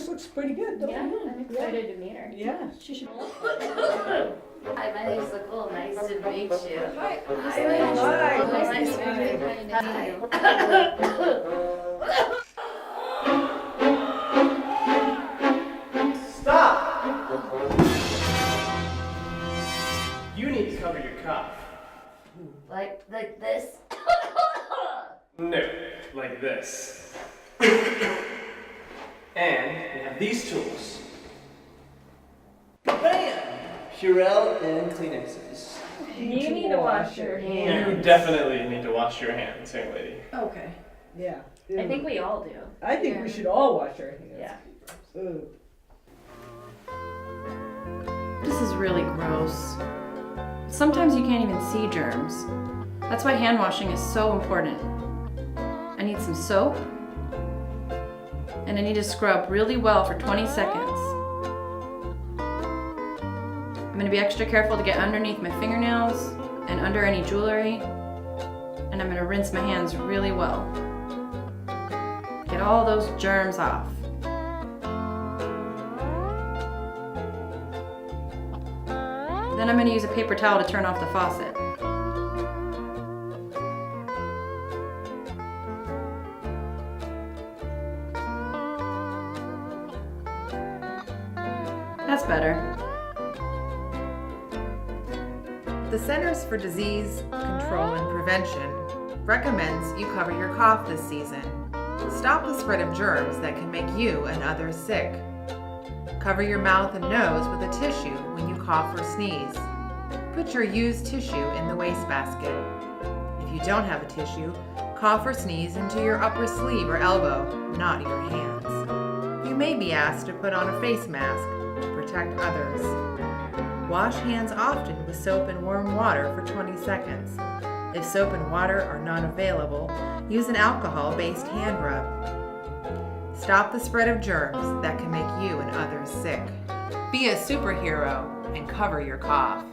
looks pretty good, don't Yeah, you? I'm excited to meet her. Yeah, she should. Hi, my name's Nicole. Nice to meet you. Hi. Hi, Hi. nice to meet you. Hi. Stop! You need to cover your cough. Like this? No, like this. And we have these tools. Bam! Purell and Kleenexes. You need to wash your hands. You definitely need to wash your hands, young lady. Okay. Yeah. I think we all do. I think we should all wash our hands. Yeah. Ooh. This is really gross. Sometimes you can't even see germs. That's why hand washing is so important. I need some soap, and I need to scrub really well for 20 seconds. I'm gonna be extra careful to get underneath my fingernails and under any jewelry, and I'm gonna rinse my hands really well. Get all those germs off. Then I'm gonna use a paper towel to turn off the faucet. That's better. The Centers for Disease Control and Prevention recommends you cover your cough this season. Stop the spread of germs that can make you and others sick. Cover your mouth and nose with a tissue when you cough or sneeze. Put your used tissue in the wastebasket. If you don't have a tissue, cough or sneeze into your upper sleeve or elbow, not your hands. You may be asked to put on a face mask to protect others. Wash hands often with soap and warm water for 20 seconds. If soap and water are not available, use an alcohol-based hand rub. Stop the spread of germs that can make you and others sick. Be a superhero and cover your cough.